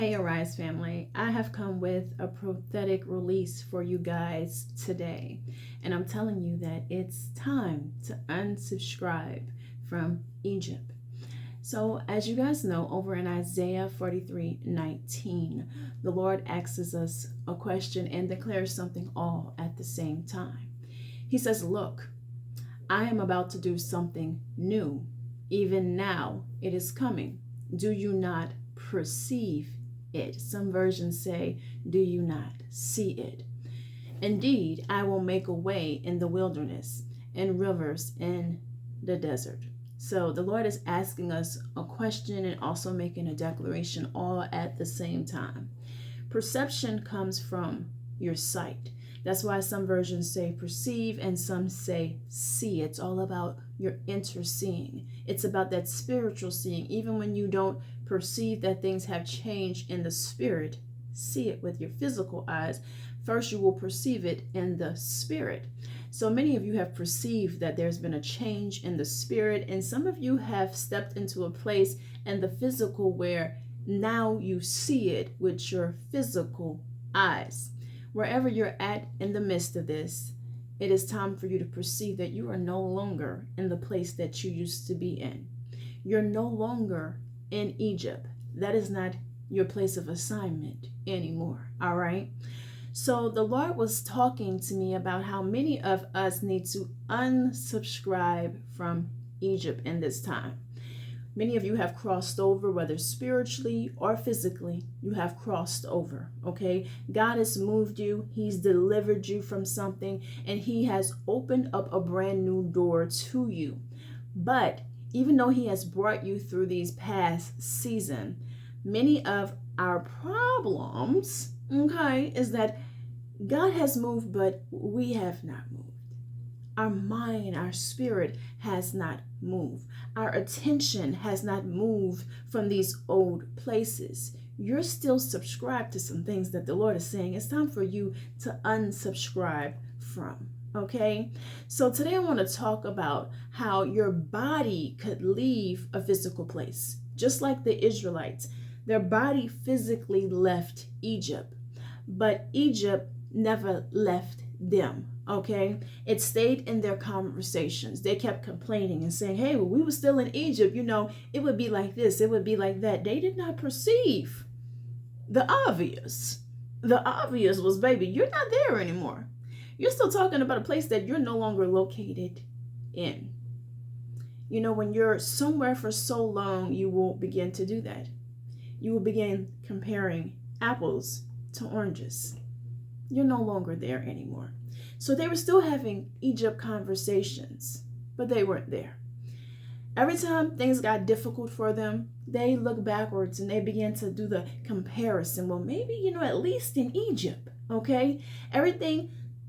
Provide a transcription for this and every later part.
Hey, Arise family, I have come with a prophetic release for you guys today. And I'm telling you that it's time to unsubscribe from Egypt. So, as you guys know, over in Isaiah 43:19, the Lord asks us a question and declares something all at the same time. He says, "Look, I am about to do something new. Even now it is coming. Do you not perceive it?" Some versions say, "Do you not see it? Indeed, I will make a way in the wilderness and rivers in the desert." So the Lord is asking us a question and also making a declaration all at the same time. Perception comes from your sight. That's why some versions say perceive and some say see. It's all about your interseeing. It's about that spiritual seeing. Even when you don't perceive that things have changed in the spirit, see it with your physical eyes. First, you will perceive it in the spirit. So many of you have perceived that there's been a change in the spirit, and some of you have stepped into a place in the physical where now you see it with your physical eyes. Wherever you're at in the midst of this, it is time for you to perceive that you are no longer in the place that you used to be in. You're no longer in Egypt. That is not your place of assignment anymore. All right. So the Lord was talking to me about how many of us need to unsubscribe from Egypt in this time. Many of you have crossed over, whether spiritually or physically, you have crossed over, okay? God has moved you, He's delivered you from something, and He has opened up a brand new door to you. But even though He has brought you through these past seasons, many of our problems, okay, is that God has moved, but we have not moved. Our mind, our spirit has not moved. Our attention has not moved from these old places. You're still subscribed to some things that the Lord is saying it's time for you to unsubscribe from. Okay? So today I want to talk about how your body could leave a physical place. Just like the Israelites, their body physically left Egypt, but Egypt never left them. Okay, it stayed in their conversations. They kept complaining and saying, "Hey, well, we were still in Egypt, it would be like this, it would be like that." They did not perceive the obvious. The obvious was, baby, you're not there anymore. You're still talking about a place that you're no longer located in. When you're somewhere for so long, you will begin to do that. You will begin comparing apples to oranges. You're no longer there anymore. So they were still having Egypt conversations, but they weren't there. Every time things got difficult for them, they looked backwards and they began to do the comparison. Well, maybe, at least in Egypt, okay?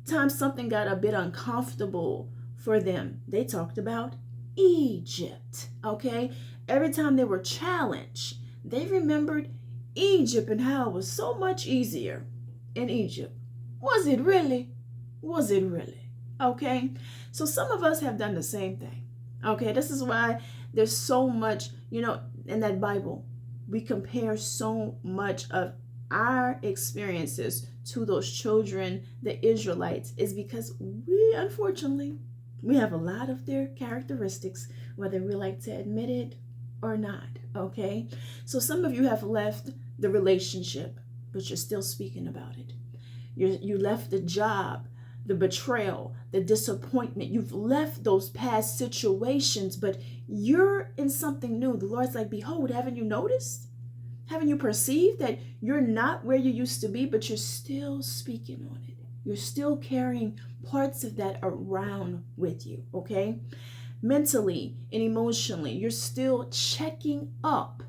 Time something got a bit uncomfortable for them, they talked about Egypt, okay? Every time they were challenged, they remembered Egypt and how it was so much easier in Egypt. Was it really? Was it really? Okay. So some of us have done the same thing. Okay. This is why there's so much, in that Bible, we compare so much of our experiences to those children, the Israelites, is because unfortunately, we have a lot of their characteristics, whether we like to admit it or not. Okay. So some of you have left the relationship, but you're still speaking about it. You left the job, the betrayal, the disappointment. You've left those past situations, but you're in something new. The Lord's like, behold, haven't you noticed? Haven't you perceived that you're not where you used to be, but you're still speaking on it? You're still carrying parts of that around with you, okay? Mentally and emotionally, you're still checking up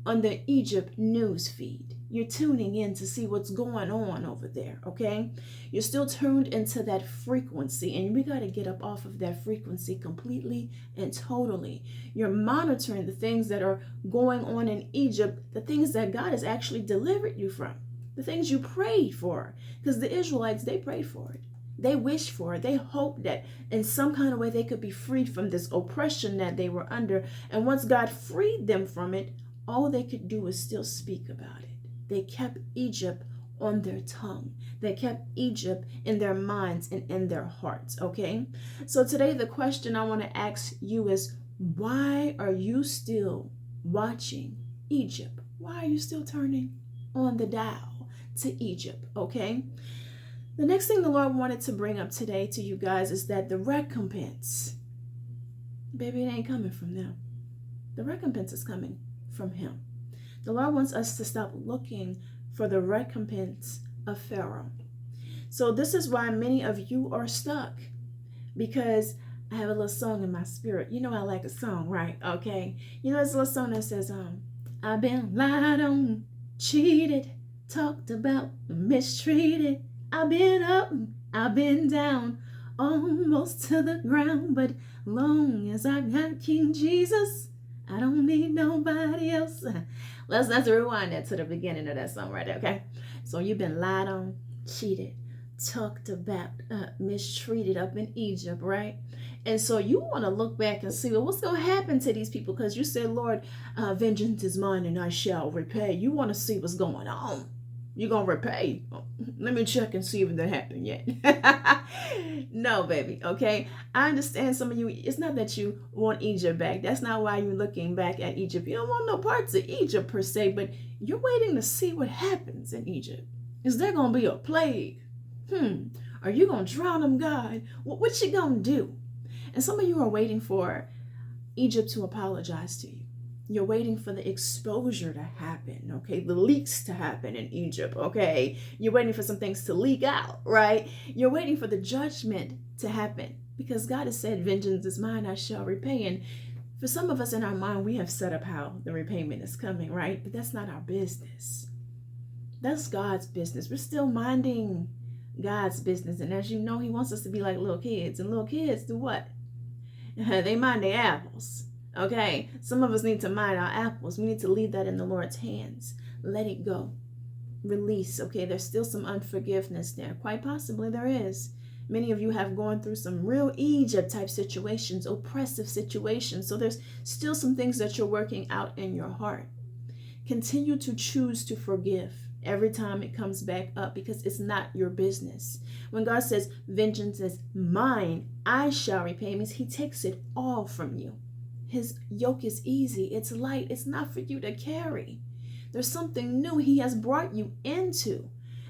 on the Egypt news feed. You're tuning in to see what's going on over there, okay? You're still tuned into that frequency, and we got to get up off of that frequency completely and totally. You're monitoring the things that are going on in Egypt, the things that God has actually delivered you from, the things you prayed for, because the Israelites, they prayed for it. They wished for it. They hoped that in some kind of way they could be freed from this oppression that they were under. And once God freed them from it, all they could do was still speak about it. They kept Egypt on their tongue. They kept Egypt in their minds and in their hearts, okay? So today the question I want to ask you is, why are you still watching Egypt? Why are you still turning on the dial to Egypt, okay? The next thing the Lord wanted to bring up today to you guys is that the recompense, baby, it ain't coming from them. The recompense is coming from Him. The Lord wants us to stop looking for the recompense of Pharaoh. So this is why many of you are stuck, because I have a little song in my spirit. You know I like a song, right? Okay. You know this little song that says, I've been lied on, cheated, talked about, mistreated. I've been up, I've been down, almost to the ground. But long as I got King Jesus, I don't need nobody else. Let's rewind that to the beginning of that song right there, okay? So you've been lied on, cheated, talked about, mistreated up in Egypt, right? And so you want to look back and see, well, what's going to happen to these people? Because you said, Lord, vengeance is mine and I shall repay. You want to see what's going on. You're going to repay. Let me check and see if that happened yet. No, baby, okay? I understand some of you, it's not that you want Egypt back. That's not why you're looking back at Egypt. You don't want no parts of Egypt per se, but you're waiting to see what happens in Egypt. Is there going to be a plague? Are you going to drown them, God? What you going to do? And some of you are waiting for Egypt to apologize to you. You're waiting for the exposure to happen, okay? The leaks to happen in Egypt, okay? You're waiting for some things to leak out, right? You're waiting for the judgment to happen, because God has said, vengeance is mine, I shall repay. And for some of us in our mind, we have set up how the repayment is coming, right? But that's not our business. That's God's business. We're still minding God's business. And as you know, He wants us to be like little kids. And little kids do what? They mind their apples. Okay, some of us need to mind our apples. We need to leave that in the Lord's hands. Let it go. Release. Okay, there's still some unforgiveness there. Quite possibly there is. Many of you have gone through some real Egypt type situations, oppressive situations. So there's still some things that you're working out in your heart. Continue to choose to forgive every time it comes back up, because it's not your business. When God says, vengeance is mine, I shall repay, means He takes it all from you. His yoke is easy. It's light. It's not for you to carry. There's something new He has brought you into.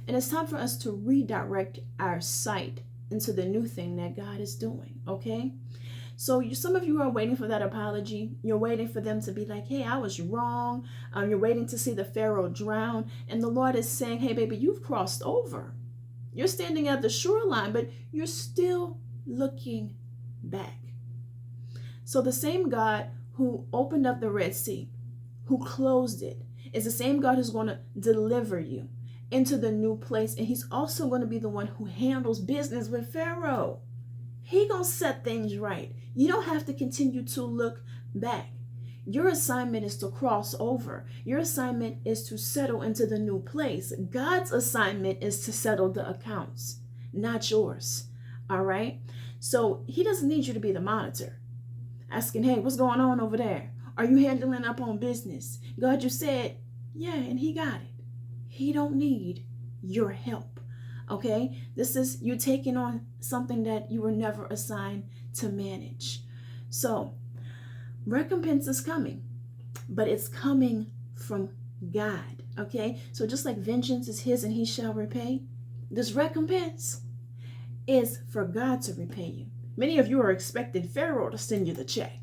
And it's time for us to redirect our sight into the new thing that God is doing. Okay? So some of you are waiting for that apology. You're waiting for them to be like, hey, I was wrong. You're waiting to see the Pharaoh drown. And the Lord is saying, hey, baby, you've crossed over. You're standing at the shoreline, but you're still looking back. So the same God who opened up the Red Sea, who closed it, is the same God who's going to deliver you into the new place. And He's also going to be the one who handles business with Pharaoh. He going to set things right. You don't have to continue to look back. Your assignment is to cross over. Your assignment is to settle into the new place. God's assignment is to settle the accounts, not yours. All right? So He doesn't need you to be the monitor, asking, hey, what's going on over there? Are you handling up on business? God, you said, yeah, and He got it. He don't need your help, okay? This is you taking on something that you were never assigned to manage. So recompense is coming, but it's coming from God, okay? So just like vengeance is His and He shall repay, this recompense is for God to repay you. Many of you are expecting Pharaoh to send you the check.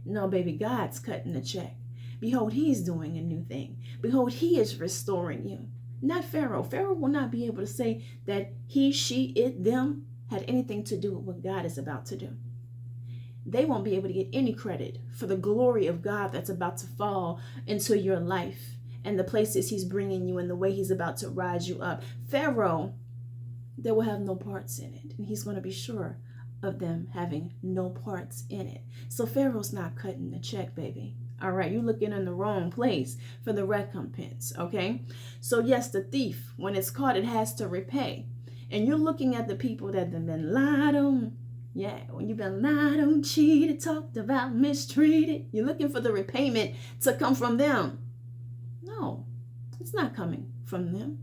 No, baby, God's cutting the check. Behold, He is doing a new thing. Behold, He is restoring you. Not Pharaoh. Pharaoh will not be able to say that he, she, it, them had anything to do with what God is about to do. They won't be able to get any credit for the glory of God that's about to fall into your life and the places He's bringing you and the way He's about to rise you up. Pharaoh, they will have no parts in it. And He's going to be sure of them having no parts in it. So Pharaoh's not cutting the check, baby. All right, you're looking in the wrong place for the recompense, okay? So yes, the thief, when it's caught, it has to repay. And you're looking at the people that have been lied on. Yeah, when you've been lied on, cheated, talked about, mistreated, you're looking for the repayment to come from them. No, it's not coming from them.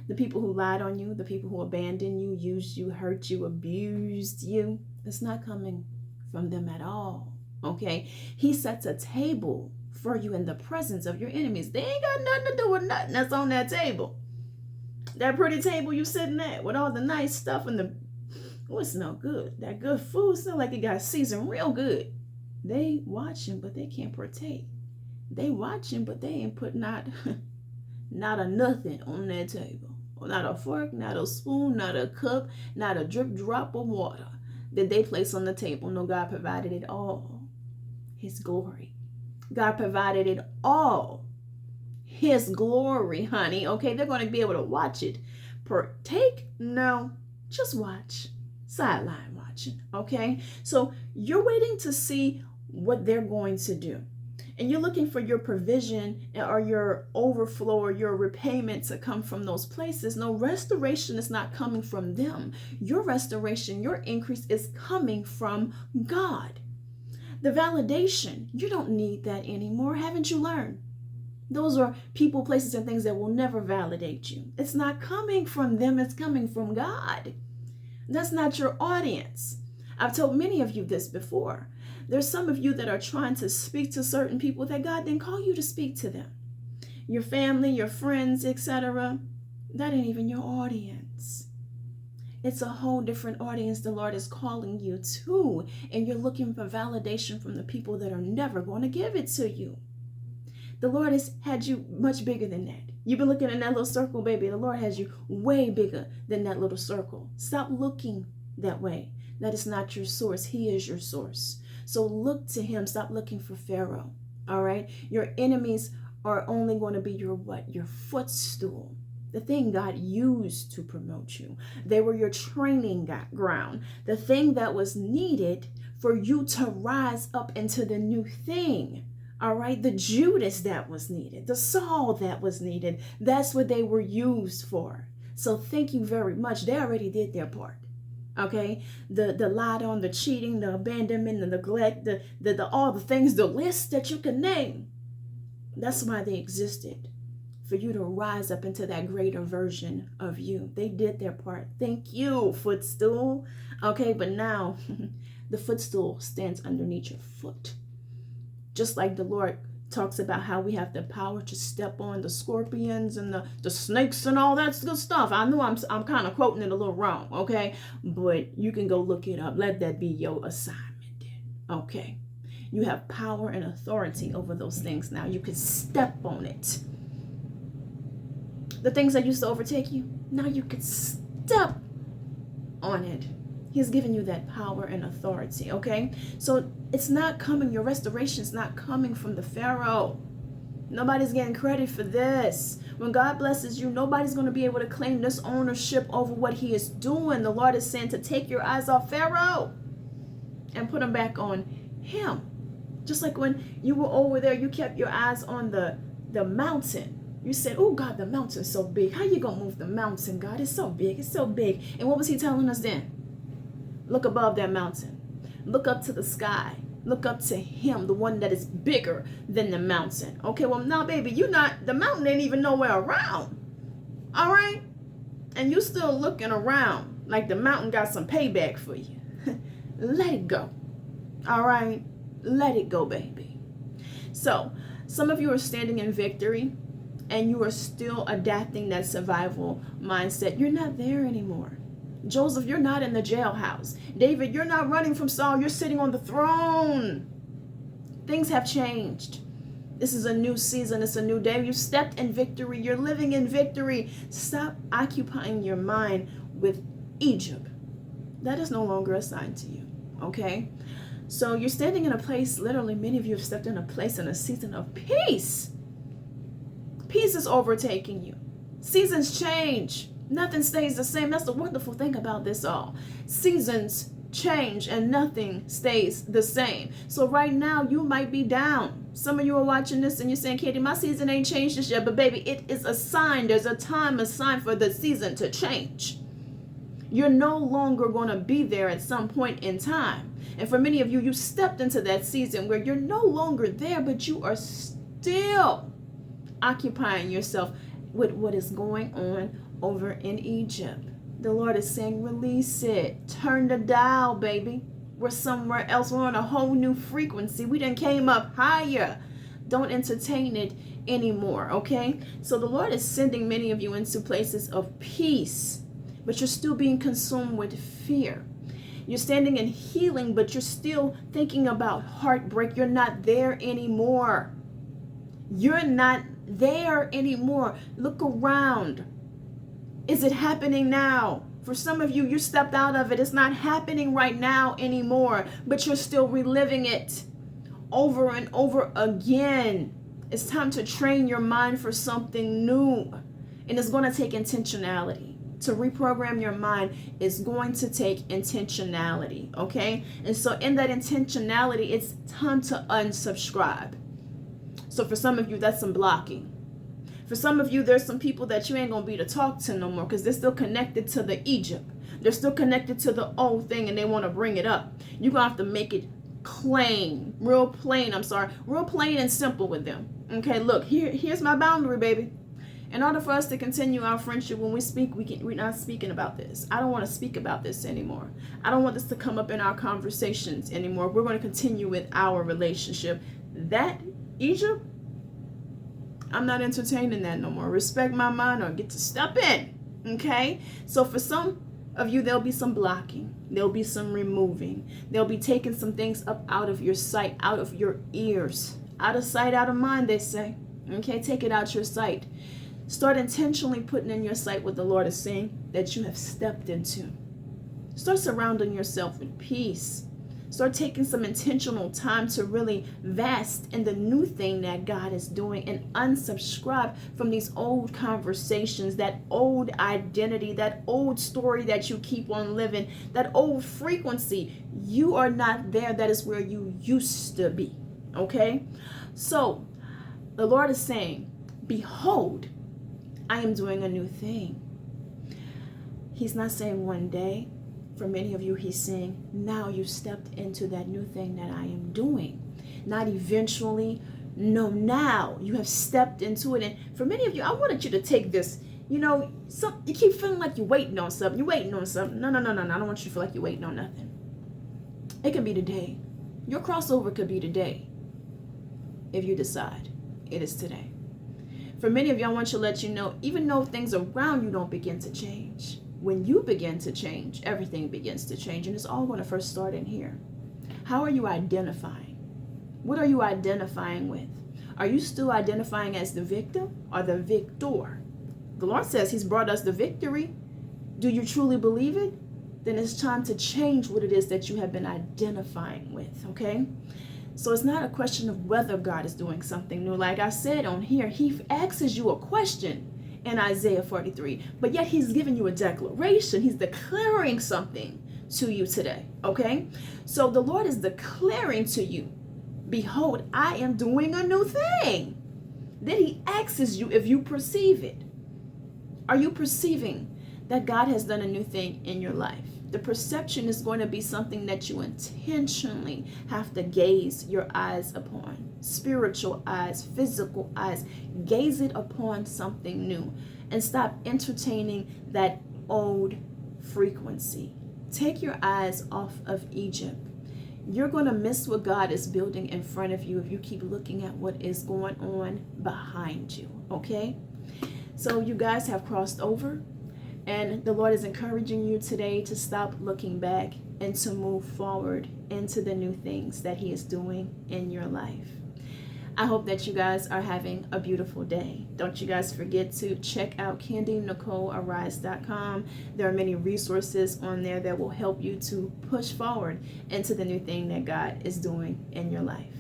The people who lied on you, the people who abandoned you, used you, hurt you, abused you, it's not coming from them at all. Okay? He sets a table for you in the presence of your enemies. They ain't got nothing to do with nothing that's on that table. That pretty table you sitting at with all the nice stuff and it smell good. That good food smell like it got seasoned real good. They watching, but they can't partake. They watching, but they ain't put not a nothing on that table. Not a fork, not a spoon, not a cup, not a drip drop of water that they place on the table. No, God provided it all. His glory. God provided it all. His glory, honey. Okay, they're going to be able to watch it. Partake? No, just watch. Sideline watching. Okay, so you're waiting to see what they're going to do. And you're looking for your provision or your overflow or your repayment to come from those places. No, restoration is not coming from them. Your restoration, your increase is coming from God. The validation, you don't need that anymore. Haven't you learned? Those are people, places, and things that will never validate you. It's not coming from them. It's coming from God. That's not your audience. I've told many of you this before. There's some of you that are trying to speak to certain people that God didn't call you to speak to them. Your family, your friends, etc. That ain't even your audience. It's a whole different audience the Lord is calling you to. And you're looking for validation from the people that are never going to give it to you. The Lord has had you much bigger than that. You've been looking in that little circle, baby. The Lord has you way bigger than that little circle. Stop looking that way. That is not your source. He is your source. So look to him. Stop looking for Pharaoh. All right. Your enemies are only going to be your what? Your footstool. The thing God used to promote you. They were your training ground. The thing that was needed for you to rise up into the new thing. All right. The Judas that was needed. The Saul that was needed. That's what they were used for. So thank you very much. They already did their part. Okay, the lied on, the cheating, the abandonment, the neglect, the all the things, the list that you can name. That's why they existed, for you to rise up into that greater version of you. They did their part. Thank you, footstool. Okay, but now the footstool stands underneath your foot. Just like the Lord talks about how we have the power to step on the scorpions and the snakes and all that good stuff. I know I'm kind of quoting it a little wrong, okay? But you can go look it up. Let that be your assignment, okay? You have power and authority over those things now. You can step on it. The things that used to overtake you, now you can step on it. He's given you that power and authority, okay? So it's not coming, your restoration is not coming from the Pharaoh. Nobody's getting credit for this. When God blesses you, nobody's going to be able to claim this ownership over what he is doing. The Lord is saying to take your eyes off Pharaoh and put them back on him. Just like when you were over there, you kept your eyes on the mountain. You said, oh, God, the mountain's so big. How you going to move the mountain, God? It's so big. It's so big. And what was he telling us then? Look above that mountain. Look up to the sky. Look up to him, the one that is bigger than the mountain. Okay, well, now, baby, the mountain ain't even nowhere around. All right? And you still looking around like the mountain got some payback for you. Let it go. All right? Let it go, baby. So, some of you are standing in victory and you are still adapting that survival mindset. You're not there anymore. Joseph, you're not in the jailhouse. David, you're not running from Saul. You're sitting on the throne. Things have changed. This is a new season. It's a new day. You stepped in victory. You're living in victory. Stop occupying your mind with Egypt. That is no longer assigned to you. Okay? So you're standing in a place, literally many of you have stepped in a place in a season of peace. Peace is overtaking you. Seasons change. Nothing stays the same. That's the wonderful thing about this all. Seasons change and nothing stays the same. So right now you might be down. Some of you are watching this and you're saying, Katie, my season ain't changed just yet. But baby, it is a sign. There's a time assigned for the season to change. You're no longer going to be there at some point in time. And for many of you, you stepped into that season where you're no longer there, but you are still occupying yourself with what is going on over in Egypt. The Lord is saying, release it. Turn the dial, baby. We're somewhere else. We're on a whole new frequency. We done came up higher. Don't entertain it anymore, okay? So the Lord is sending many of you into places of peace, but you're still being consumed with fear. You're standing in healing, but you're still thinking about heartbreak. You're not there anymore. You're not there anymore. Look around. Is it happening now? For some of you, you stepped out of it. It's not happening right now anymore, but you're still reliving it over and over again. It's time to train your mind for something new. And it's going to take intentionality. To reprogram your mind is going to take intentionality, okay? And so in that intentionality, it's time to unsubscribe. So for some of you, that's some blocking. For some of you, there's some people that you ain't going to be to talk to no more because they're still connected to the Egypt. They're still connected to the old thing and they want to bring it up. You're going to have to make it plain, real plain and simple with them. Okay, look, here's my boundary, baby. In order for us to continue our friendship, when we speak, we're not speaking about this. I don't want to speak about this anymore. I don't want this to come up in our conversations anymore. We're going to continue with our relationship. That Egypt, I'm not entertaining that no more. Respect my mind or get to step in. Okay? So for some of you, there'll be some blocking. There'll be some removing. There'll be taking some things up out of your sight, out of your ears. Out of sight, out of mind, they say. Okay? Take it out your sight. Start intentionally putting in your sight what the Lord is saying that you have stepped into. Start surrounding yourself with peace. Start taking some intentional time to really vest in the new thing that God is doing and unsubscribe from these old conversations, that old identity, that old story that you keep on living, that old frequency. You are not there. That is where you used to be. Okay? So the Lord is saying, behold, I am doing a new thing. He's not saying one day. For many of you, he's saying, now you stepped into that new thing that I am doing. Not eventually. No, now you have stepped into it. And for many of you, I wanted you to take this. You know, you keep feeling like you're waiting on something. You're waiting on something. No. I don't want you to feel like you're waiting on nothing. It could be today. Your crossover could be today. If you decide it is today. For many of you, I want to let you know, even though things around you don't begin to change, when you begin to change, everything begins to change. And it's all going to first start in here. How are you identifying? What are you identifying with? Are you still identifying as the victim or the victor? The Lord says he's brought us the victory. Do you truly believe it? Then it's time to change what it is that you have been identifying with, okay? So it's not a question of whether God is doing something new. Like I said on here, he asks you a question in Isaiah 43, but yet he's giving you a declaration. He's declaring something to you today, okay? So the Lord is declaring to you, behold, I am doing a new thing. Then he asks you if you perceive it. Are you perceiving that God has done a new thing in your life? The perception is going to be something that you intentionally have to gaze your eyes upon. Spiritual eyes, physical eyes. Gaze it upon something new and stop entertaining that old frequency. Take your eyes off of Egypt. You're going to miss what God is building in front of you if you keep looking at what is going on behind you, okay? So you guys have crossed over. And the Lord is encouraging you today to stop looking back and to move forward into the new things that he is doing in your life. I hope that you guys are having a beautiful day. Don't you guys forget to check out Kandi, NicoleArise.com. There are many resources on there that will help you to push forward into the new thing that God is doing in your life.